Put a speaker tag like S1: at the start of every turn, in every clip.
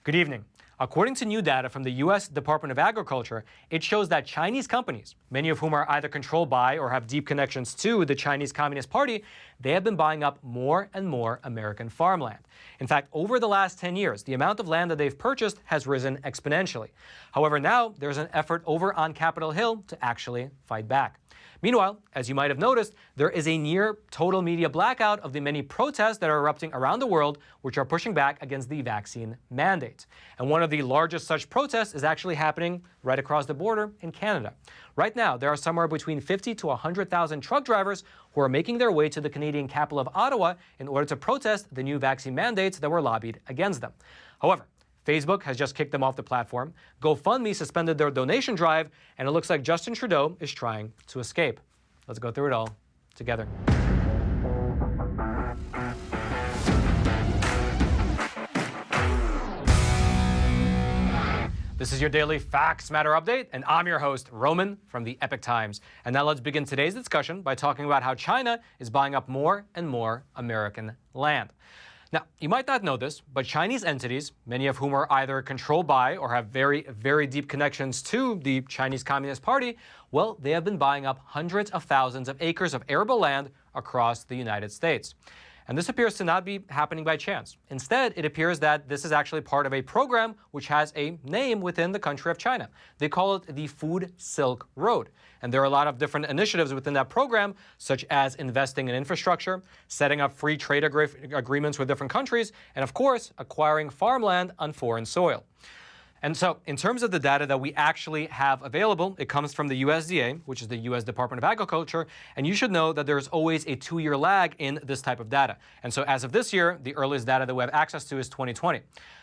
S1: Good evening. According to new data from the U.S. Department of Agriculture, it shows that Chinese companies, many of whom are either controlled by or have deep connections to the Chinese Communist Party, they have been buying up more and more American farmland. In fact, over the last 10 years, the amount of land that they've purchased has risen exponentially. However, now there's an effort over on Capitol Hill to actually fight back. Meanwhile, as you might have noticed, there is a near total media blackout of the many protests that are erupting around the world, which are pushing back against the vaccine mandate. And one of the largest such protests is actually happening right across the border in Canada. Right now, there are somewhere between 50 to 100,000 truck drivers who are making their way to the Canadian capital of Ottawa in order to protest the new vaccine mandates that were lobbied against them. However, Facebook has just kicked them off the platform, GoFundMe suspended their donation drive, and it looks like Justin Trudeau is trying to escape. Let's go through it all together. This is your daily Facts Matter update, and I'm your host, Roman, from the Epoch Times. And now let's begin today's discussion by talking about how China is buying up more and more American land. Now, you might not know this, but Chinese entities, many of whom are either controlled by or have very, very deep connections to the Chinese Communist Party, well, they have been buying up hundreds of thousands of acres of arable land across the United States. And this appears to not be happening by chance. Instead, it appears that this is actually part of a program which has a name within the country of China. They call it the Food Silk Road. And there are a lot of different initiatives within that program, such as investing in infrastructure, setting up free trade agreements with different countries, and of course, acquiring farmland on foreign soil. And so, in terms of the data that we actually have available, it comes from the USDA, which is the U.S. Department of Agriculture, and you should know that there's always a 2-year lag in this type of data. And so, as of this year, the earliest data that we have access to is 2020.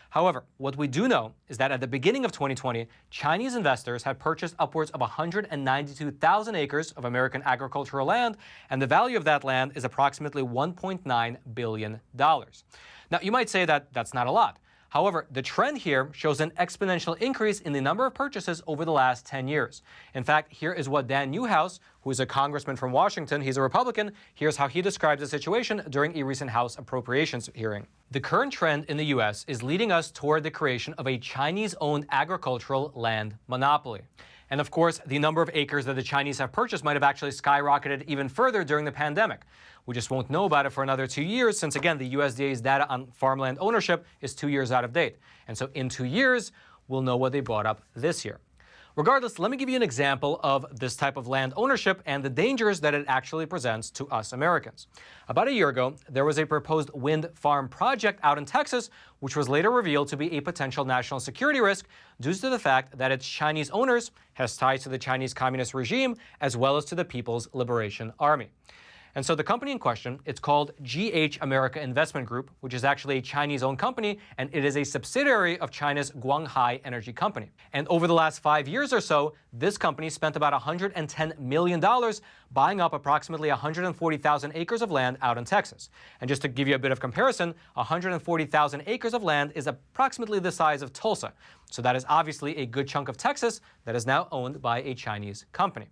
S1: However, what we do know is that at the beginning of 2020, Chinese investors had purchased upwards of 192,000 acres of American agricultural land, and the value of that land is approximately $1.9 billion. Now, you might say that that's not a lot. However, the trend here shows an exponential increase in the number of purchases over the last 10 years. In fact, here is what Dan Newhouse, who is a congressman from Washington, he's a Republican, here's how he describes the situation during a recent House appropriations hearing. The current trend in the U.S. is leading us toward the creation of a Chinese-owned agricultural land monopoly. And of course, the number of acres that the Chinese have purchased might have actually skyrocketed even further during the pandemic. We just won't know about it for another 2 years since, again, the USDA's data on farmland ownership is 2 years out of date. And so in 2 years, we'll know what they bought up this year. Regardless, let me give you an example of this type of land ownership and the dangers that it actually presents to us Americans. About a year ago, there was a proposed wind farm project out in Texas, which was later revealed to be a potential national security risk due to the fact that its Chinese owners has ties to the Chinese Communist regime as well as to the People's Liberation Army. And so the company in question, it's called GH America Investment Group, which is actually a Chinese-owned company, and it is a subsidiary of China's Guanghai Energy Company. And over the last 5 years or so, this company spent about $110 million buying up approximately 140,000 acres of land out in Texas. And just to give you a bit of comparison, 140,000 acres of land is approximately the size of Tulsa. So that is obviously a good chunk of Texas that is now owned by a Chinese company.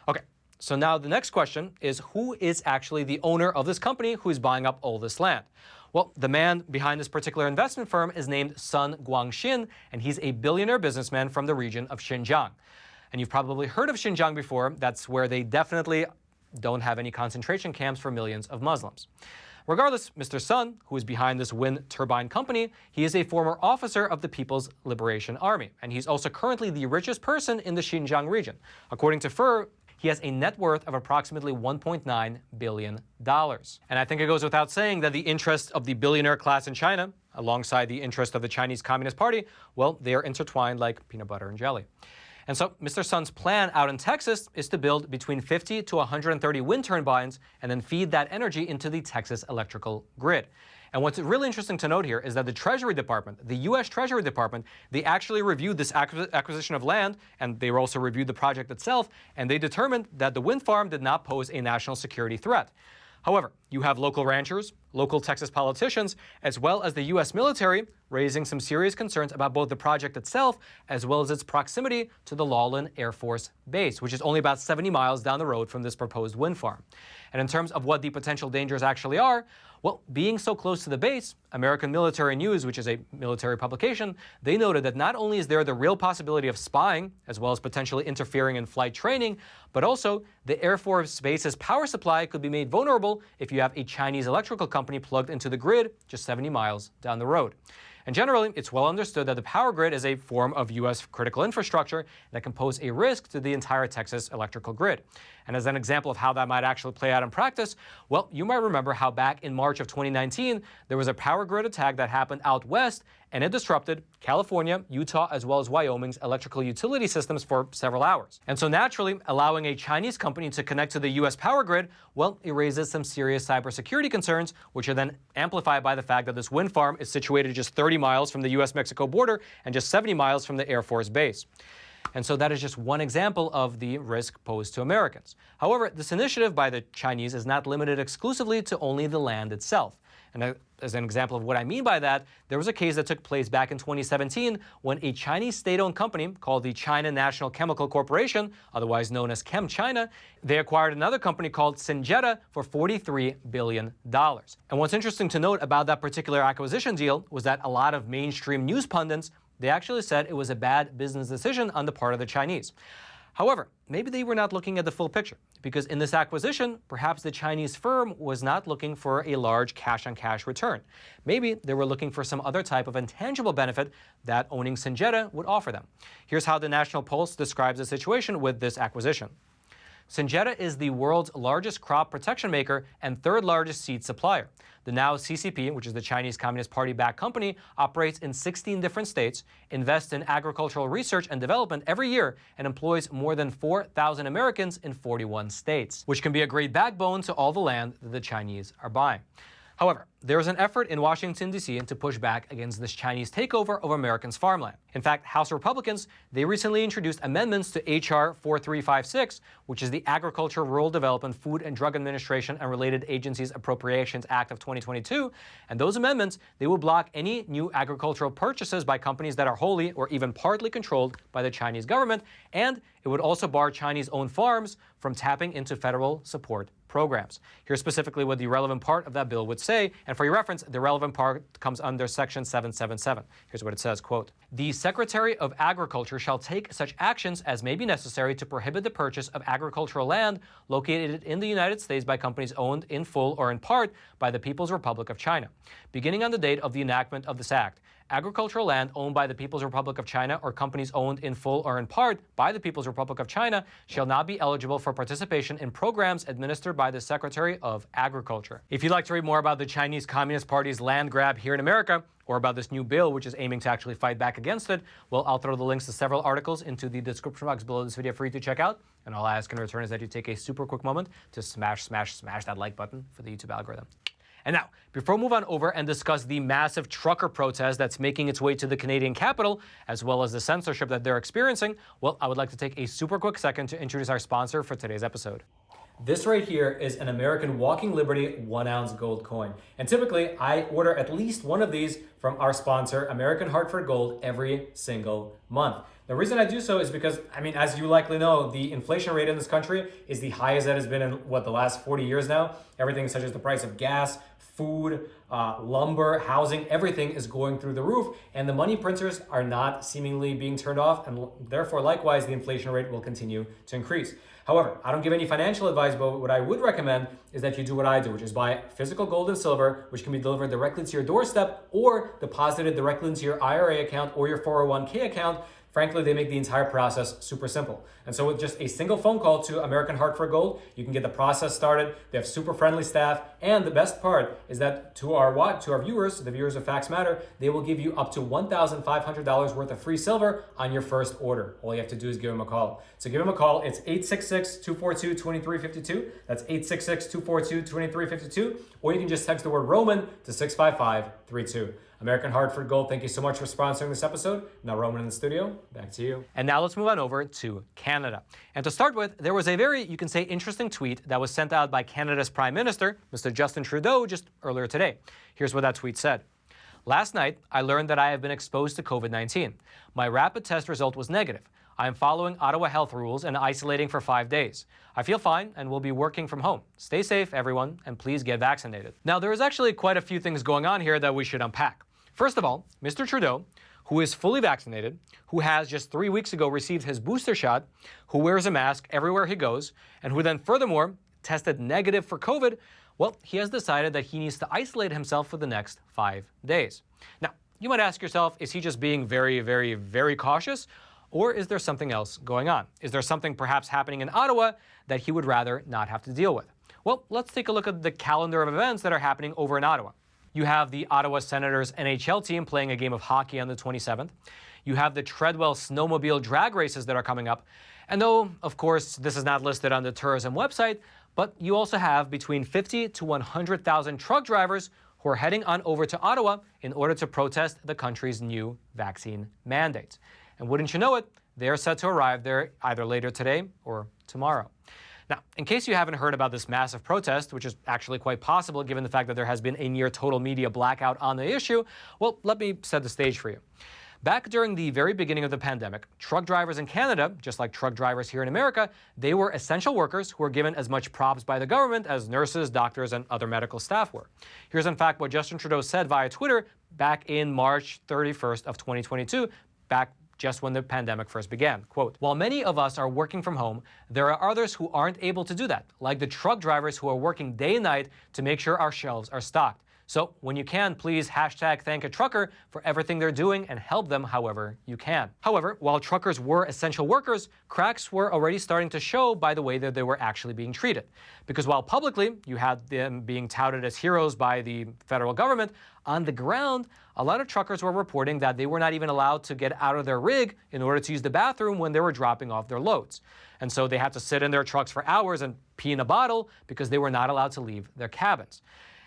S1: Okay. So now the next question is, who is actually the owner of this company who is buying up all this land? Well, the man behind this particular investment firm is named Sun Guangxin, and he's a billionaire businessman from the region of Xinjiang. And you've probably heard of Xinjiang before. That's where they definitely don't have any concentration camps for millions of Muslims. Regardless, Mr. Sun, who is behind this wind turbine company, he is a former officer of the People's Liberation Army, and he's also currently the richest person in the Xinjiang region. According to Fur, he has a net worth of approximately $1.9 billion. And I think it goes without saying that the interest of the billionaire class in China, alongside the interest of the Chinese Communist Party, well, they are intertwined like peanut butter and jelly. And so Mr. Sun's plan out in Texas is to build between 50 to 130 wind turbines and then feed that energy into the Texas electrical grid. And what's really interesting to note here is that the Treasury Department, the U.S. Treasury Department, they actually reviewed this acquisition of land, and they also reviewed the project itself, and they determined that the wind farm did not pose a national security threat. However, you have local ranchers, local Texas politicians, as well as the U.S. military raising some serious concerns about both the project itself as well as its proximity to the Lawlin Air Force Base, which is only about 70 miles down the road from this proposed wind farm. And in terms of what the potential dangers actually are, Well, being so close to the base, American Military News, which is a military publication, they noted that not only is there the real possibility of spying, as well as potentially interfering in flight training, but also the Air Force Base's power supply could be made vulnerable if you have a Chinese electrical company plugged into the grid just 70 miles down the road. And generally, it's well understood that the power grid is a form of U.S. critical infrastructure that can pose a risk to the entire Texas electrical grid. And as an example of how that might actually play out in practice, well, you might remember how back in March of 2019, there was a power grid attack that happened out west, and it disrupted California, Utah, as well as Wyoming's electrical utility systems for several hours. And so naturally, allowing a Chinese company to connect to the U.S. power grid, well, it raises some serious cybersecurity concerns, which are then amplified by the fact that this wind farm is situated just 30 miles from the U.S.-Mexico border and just 70 miles from the Air Force Base. And so that is just one example of the risk posed to Americans. However, this initiative by the Chinese is not limited exclusively to only the land itself. And as an example of what I mean by that, there was a case that took place back in 2017 when a Chinese state-owned company called the China National Chemical Corporation, otherwise known as ChemChina, they acquired another company called Syngenta for $43 billion. And what's interesting to note about that particular acquisition deal was that a lot of mainstream news pundits, they actually said it was a bad business decision on the part of the Chinese. However, maybe they were not looking at the full picture, because in this acquisition, perhaps the Chinese firm was not looking for a large cash-on-cash return. Maybe they were looking for some other type of intangible benefit that owning Syngenta would offer them. Here's how the National Pulse describes the situation with this acquisition. Syngenta is the world's largest crop protection maker and third largest seed supplier. The now CCP, which is the Chinese Communist Party-backed company, operates in 16 different states, invests in agricultural research and development every year, and employs more than 4,000 Americans in 41 states, which can be a great backbone to all the land that the Chinese are buying. However, there is an effort in Washington, D.C. to push back against this Chinese takeover of Americans' farmland. In fact, House Republicans, they recently introduced amendments to H.R. 4356, which is the Agriculture, Rural Development, Food and Drug Administration and Related Agencies Appropriations Act of 2022. And those amendments, they will block any new agricultural purchases by companies that are wholly or even partly controlled by the Chinese government. And it would also bar Chinese-owned farms from tapping into federal support programs. Here's specifically what the relevant part of that bill would say, and for your reference, the relevant part comes under Section 777. Here's what it says, quote, "The Secretary of Agriculture shall take such actions as may be necessary to prohibit the purchase of agricultural land located in the United States by companies owned in full or in part by the People's Republic of China. Beginning on the date of the enactment of this act, agricultural land owned by the People's Republic of China or companies owned in full or in part by the People's Republic of China shall not be eligible for participation in programs administered by the Secretary of Agriculture." If you'd like to read more about the Chinese Communist Party's land grab here in America, or about this new bill which is aiming to actually fight back against it, well, I'll throw the links to several articles into the description box below this video for you to check out. And all I ask in return is that you take a super quick moment to smash that like button for the YouTube algorithm. And now, before we move on over and discuss the massive trucker protest that's making its way to the Canadian capital, as well as the censorship that they're experiencing, well, I would like to take a super quick second to introduce our sponsor for today's episode. This right here is an American Walking Liberty 1-ounce gold coin. And typically, I order at least one of these from our sponsor, American Hartford Gold, every single month. The reason I do so is because, as you likely know, the inflation rate in this country is the highest that has been in, the last 40 years now. Everything such as the price of gas, food, lumber, housing, everything is going through the roof, and the money printers are not seemingly being turned off, and therefore, likewise, the inflation rate will continue to increase. However, I don't give any financial advice, but what I would recommend is that you do what I do, which is buy physical gold and silver, which can be delivered directly to your doorstep or deposited directly into your IRA account or your 401k account. Frankly, they make the entire process super simple. And so with just a single phone call to American Hartford Gold, you can get the process started. They have super friendly staff. And the best part is that to our viewers, the viewers of Facts Matter, they will give you up to $1,500 worth of free silver on your first order. All you have to do is give them a call. So give them a call. It's 866-242-2352. That's 866-242-2352. Or you can just text the word Roman to 65532. American Hartford Gold, thank you so much for sponsoring this episode. Now, Roman in the studio, back to you. And now let's move on over to Canada. And to start with, there was a very, you can say, interesting tweet that was sent out by Canada's Prime Minister, Mr. Justin Trudeau, just earlier today. Here's what that tweet said. "Last night, I learned that I have been exposed to COVID-19. My rapid test result was negative. I am following Ottawa health rules and isolating for 5 days. I feel fine and will be working from home. Stay safe, everyone, and please get vaccinated. Now, there is actually quite a few things going on here that we should unpack. First of all, Mr. Trudeau, who is fully vaccinated, who has just 3 weeks ago received his booster shot, who wears a mask everywhere he goes, and who then furthermore tested negative for COVID, well, he has decided that he needs to isolate himself for the next 5 days. Now, you might ask yourself, is he just being very, very, very cautious? Or is there something else going on? Is there something perhaps happening in Ottawa that he would rather not have to deal with? Well, let's take a look at the calendar of events that are happening over in Ottawa. You have the Ottawa Senators NHL team playing a game of hockey on the 27th. You have the Treadwell snowmobile drag races that are coming up. And though, of course, this is not listed on the tourism website, but you also have between 50 to 100,000 truck drivers who are heading on over to Ottawa in order to protest the country's new vaccine mandates. And wouldn't you know it, they're set to arrive there either later today or tomorrow. Now, in case you haven't heard about this massive protest, which is actually quite possible given the fact that there has been a near total media blackout on the issue, well, let me set the stage for you. Back during the very beginning of the pandemic, truck drivers in Canada, just like truck drivers here in America, they were essential workers who were given as much props by the government as nurses, doctors, and other medical staff were. Here's in fact what Justin Trudeau said via Twitter back in March 31st of 2022, back just when the pandemic first began. Quote, "While many of us are working from home, there are others who aren't able to do that, like the truck drivers who are working day and night to make sure our shelves are stocked. So when you can, please #thank a trucker for everything they're doing and help them however you can." However, while truckers were essential workers, cracks were already starting to show by the way that they were actually being treated. Because while publicly you had them being touted as heroes by the federal government, on the ground, a lot of truckers were reporting that they were not even allowed to get out of their rig in order to use the bathroom when they were dropping off their loads. And so they had to sit in their trucks for hours and pee in a bottle because they were not allowed to leave their cabins.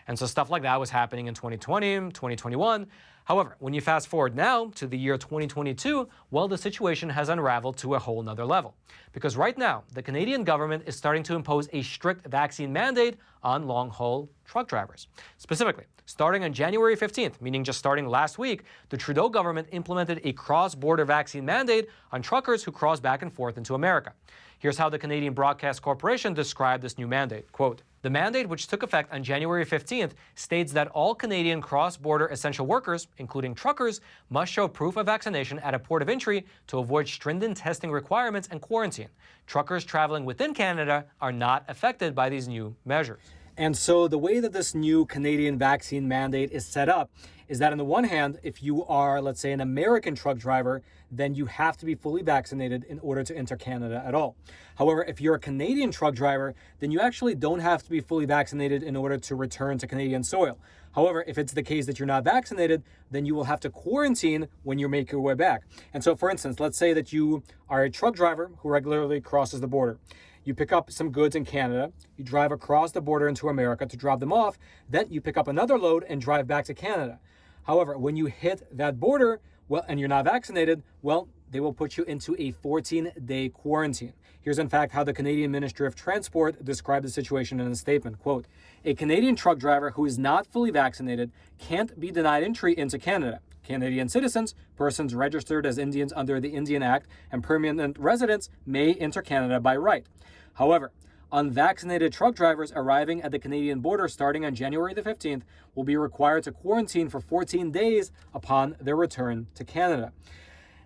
S1: And so stuff like that was happening in 2020, 2021. However, when you fast forward now to the year 2022, well, the situation has unraveled to a whole nother level. Because right now, the Canadian government is starting to impose a strict vaccine mandate on long-haul truck drivers. Specifically, starting on January 15th, meaning just starting last week, the Trudeau government implemented a cross-border vaccine mandate on truckers who cross back and forth into America. Here's how the Canadian Broadcast Corporation described this new mandate. Quote, "The mandate, which took effect on January 15th, states that all Canadian cross-border essential workers, including truckers, must show proof of vaccination at a port of entry to avoid stringent testing requirements and quarantine. Truckers traveling within Canada are not affected by these new measures." And so the way that this new Canadian vaccine mandate is set up is that on the one hand, if you are, let's say, an American truck driver, then you have to be fully vaccinated in order to enter Canada at all. However, if you're a Canadian truck driver, then you actually don't have to be fully vaccinated in order to return to Canadian soil. However, if it's the case that you're not vaccinated, then you will have to quarantine when you make your way back. And so, for instance, let's say that you are a truck driver who regularly crosses the border. You pick up some goods in Canada, you drive across the border into America to drop them off, then you pick up another load and drive back to Canada. However, when you hit that border, well, and you're not vaccinated, well, they will put you into a 14-day quarantine. Here's in fact how the Canadian Ministry of Transport described the situation in a statement. Quote, "A Canadian truck driver who is not fully vaccinated can't be denied entry into Canada. Canadian citizens, persons registered as Indians under the Indian Act, and permanent residents may enter Canada by right. However, unvaccinated truck drivers arriving at the Canadian border starting on January the 15th will be required to quarantine for 14 days upon their return to Canada."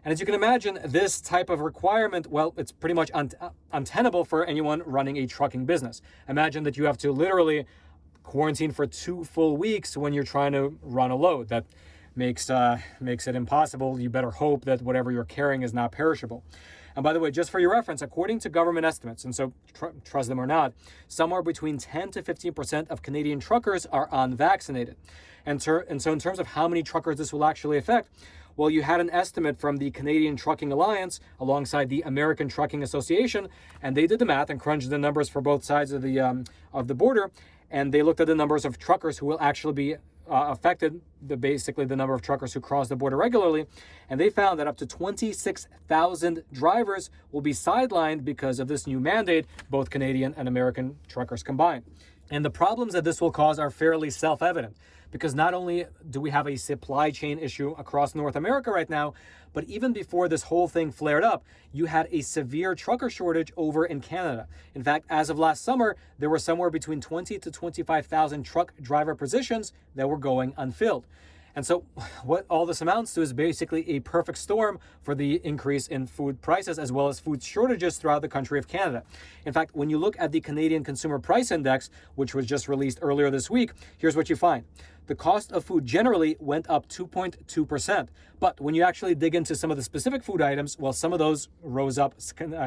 S1: And as you can imagine, this type of requirement, well, it's pretty much untenable for anyone running a trucking business. Imagine that you have to literally quarantine for 2 full weeks when you're trying to run a load. That makes it impossible. You better hope that whatever you're carrying is not perishable. And by the way, just for your reference, according to government estimates, and so trust them or not, somewhere between 10 to 15% of Canadian truckers are unvaccinated. And so in terms of how many truckers this will actually affect, well, you had an estimate from the Canadian Trucking Alliance alongside the American Trucking Association, and they did the math and crunched the numbers for both sides of the border, and they looked at the numbers of truckers who will actually be affected, basically the number of truckers who cross the border regularly, and they found that up to 26,000 drivers will be sidelined because of this new mandate, both Canadian and American truckers combined. And the problems that this will cause are fairly self-evident, because not only do we have a supply chain issue across North America right now, but even before this whole thing flared up, you had a severe trucker shortage over in Canada. In fact, as of last summer, there were somewhere between 20 to 25,000 truck driver positions that were going unfilled. And so what all this amounts to is basically a perfect storm for the increase in food prices as well as food shortages throughout the country of Canada. In fact, when you look at the Canadian Consumer Price Index, which was just released earlier this week, here's what you find. The cost of food generally went up 2.2%. But when you actually dig into some of the specific food items, well, some of those rose up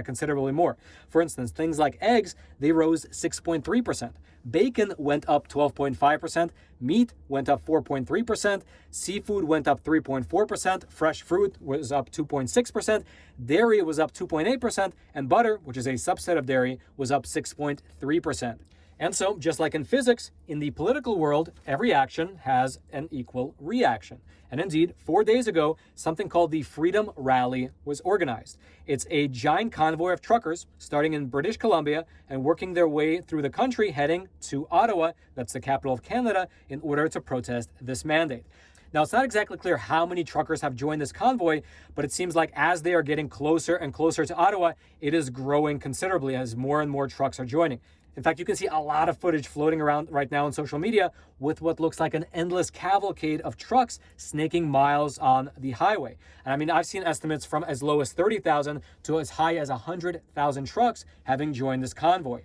S1: considerably more. For instance, things like eggs, they rose 6.3%. Bacon went up 12.5%. Meat went up 4.3%. Seafood went up 3.4%. Fresh fruit was up 2.6%. Dairy was up 2.8%. And butter, which is a subset of dairy, was up 6.3%. And so, just like in physics, in the political world, every action has an equal reaction. And indeed, 4 days ago, something called the Freedom Rally was organized. It's a giant convoy of truckers starting in British Columbia and working their way through the country, heading to Ottawa, that's the capital of Canada, in order to protest this mandate. Now, it's not exactly clear how many truckers have joined this convoy, but it seems like as they are getting closer and closer to Ottawa, it is growing considerably as more and more trucks are joining. In fact, you can see a lot of footage floating around right now on social media with what looks like an endless cavalcade of trucks snaking miles on the highway. And I mean, I've seen estimates from as low as 30,000 to as high as 100,000 trucks having joined this convoy.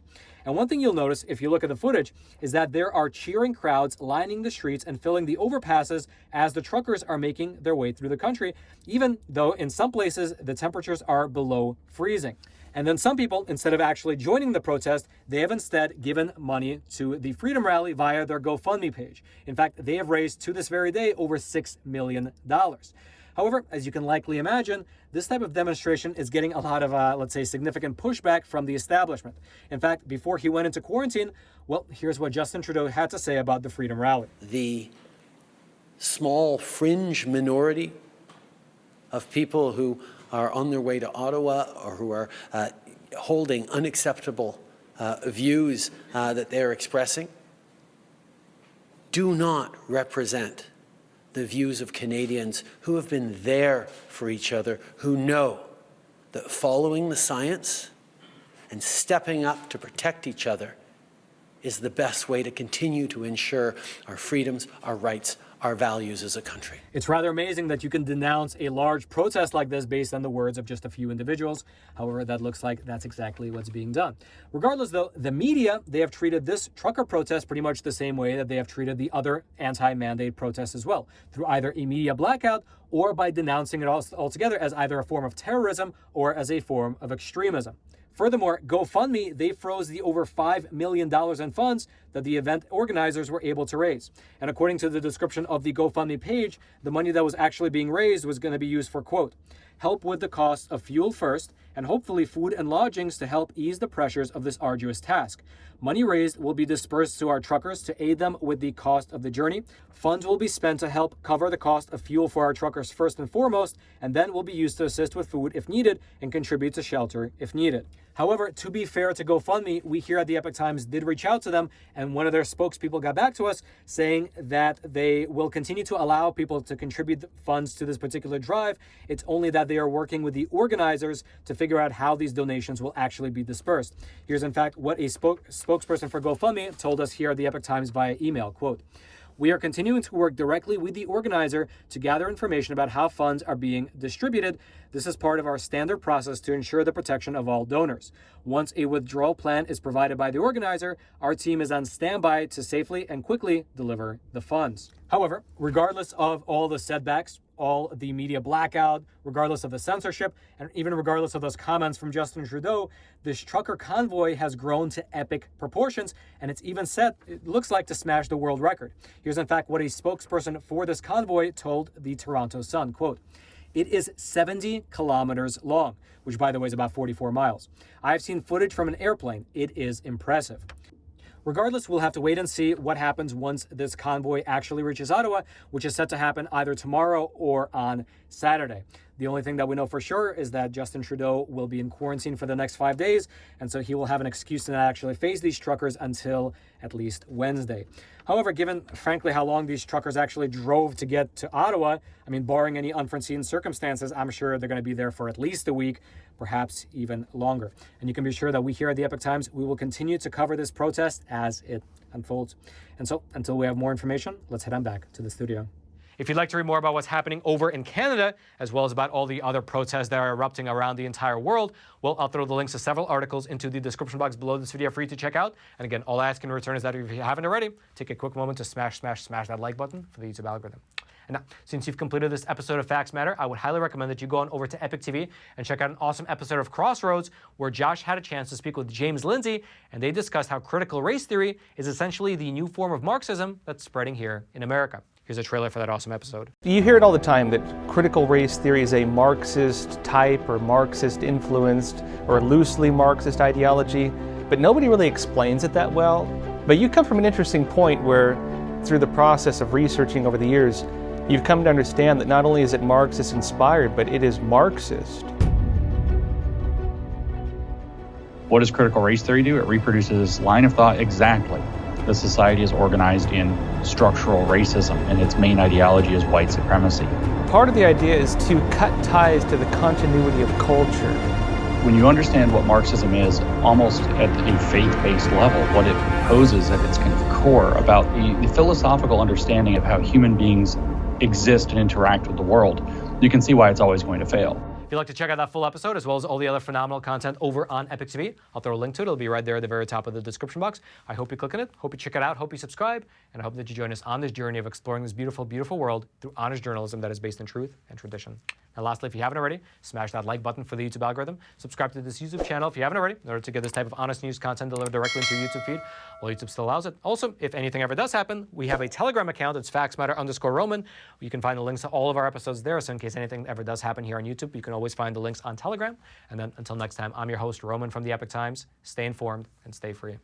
S1: And one thing you'll notice if you look at the footage is that there are cheering crowds lining the streets and filling the overpasses as the truckers are making their way through the country, even though in some places the temperatures are below freezing. And then some people, instead of actually joining the protest, they have instead given money to the Freedom Rally via their GoFundMe page. In fact, they have raised to this very day over $6 million. However, as you can likely imagine, this type of demonstration is getting a lot of, let's say, significant pushback from the establishment. In fact, before he went into quarantine, well, here's what Justin Trudeau had to say about the Freedom Rally.
S2: The small fringe minority of people who are on their way to Ottawa or who are holding unacceptable views that they're expressing do not represent the views of Canadians who have been there for each other, who know that following the science and stepping up to protect each other is the best way to continue to ensure our freedoms, our rights, our values as a country.
S1: It's rather amazing that you can denounce a large protest like this based on the words of just a few individuals. However, that looks like that's exactly what's being done. Regardless, though, the media, they have treated this trucker protest pretty much the same way that they have treated the other anti-mandate protests as well, through either a media blackout or by denouncing it altogether as either a form of terrorism or as a form of extremism. Furthermore, GoFundMe, they froze the over $5 million in funds that the event organizers were able to raise. And according to the description of the GoFundMe page, the money that was actually being raised was going to be used for, quote, help with the cost of fuel first, and hopefully food and lodgings to help ease the pressures of this arduous task. Money raised will be dispersed to our truckers to aid them with the cost of the journey. Funds will be spent to help cover the cost of fuel for our truckers first and foremost, and then will be used to assist with food if needed and contribute to shelter if needed. However, to be fair to GoFundMe, we here at the Epoch Times did reach out to them, and one of their spokespeople got back to us saying that they will continue to allow people to contribute funds to this particular drive. It's only that they are working with the organizers to figure out how these donations will actually be dispersed. Here's in fact what a spokesperson for GoFundMe told us here at the Epoch Times via email, quote, we are continuing to work directly with the organizer to gather information about how funds are being distributed. This is part of our standard process to ensure the protection of all donors. Once a withdrawal plan is provided by the organizer, our team is on standby to safely and quickly deliver the funds. However, regardless of all the setbacks, all the media blackout, regardless of the censorship, and even regardless of those comments from Justin Trudeau, this trucker convoy has grown to epic proportions, and it's even set, it looks like, to smash the world record. Here's in fact what a spokesperson for this convoy told the Toronto Sun, quote, it is 70 kilometers long, which by the way is about 44 miles. I've seen footage from an airplane. It is impressive. Regardless, we'll have to wait and see what happens once this convoy actually reaches Ottawa, which is set to happen either tomorrow or on Saturday. The only thing that we know for sure is that Justin Trudeau will be in quarantine for the next 5 days, and so he will have an excuse to not actually face these truckers until at least Wednesday. However, given, frankly, how long these truckers actually drove to get to Ottawa, I mean, barring any unforeseen circumstances, I'm sure they're going to be there for at least a week, perhaps even longer. And you can be sure that we here at the Epoch Times, we will continue to cover this protest as it unfolds. And so, until we have more information, let's head on back to the studio. If you'd like to read more about what's happening over in Canada, as well as about all the other protests that are erupting around the entire world, well, I'll throw the links to several articles into the description box below this video for you to check out. And again, all I ask in return is that if you haven't already, take a quick moment to smash that like button for the YouTube algorithm. And now, since you've completed this episode of Facts Matter, I would highly recommend that you go on over to Epoch TV and check out an awesome episode of Crossroads, where Josh had a chance to speak with James Lindsay, and they discussed how critical race theory is essentially the new form of Marxism that's spreading here in America. Here's a trailer for that awesome episode.
S3: You hear it all the time that critical race theory is a Marxist type or Marxist influenced or loosely Marxist ideology, but nobody really explains it that well. But you come from an interesting point where, through the process of researching over the years, you've come to understand that not only is it Marxist inspired, but it is Marxist.
S4: What does critical race theory do? It reproduces this line of thought exactly. The society is organized in structural racism, and its main ideology is white supremacy.
S3: Part of the idea is to cut ties to the continuity of culture.
S4: When you understand what Marxism is, almost at a faith-based level, what it proposes at its kind of core about the philosophical understanding of how human beings exist and interact with the world, you can see why it's always going to fail.
S1: If you'd like to check out that full episode, as well as all the other phenomenal content over on Epoch TV, I'll throw a link to it. It'll be right there at the very top of the description box. I hope you click on it, hope you check it out, hope you subscribe, and I hope that you join us on this journey of exploring this beautiful, beautiful world through honest journalism that is based in truth and tradition. And lastly, if you haven't already, smash that like button for the YouTube algorithm. Subscribe to this YouTube channel if you haven't already, in order to get this type of honest news content delivered directly into your YouTube feed, while YouTube still allows it. Also, if anything ever does happen, we have a Telegram account. It's FactsMatter_Roman. You can find the links to all of our episodes there, so in case anything ever does happen here on YouTube, you can always find the links on Telegram. And then until next time, I'm your host, Roman from the Epoch Times. Stay informed and stay free.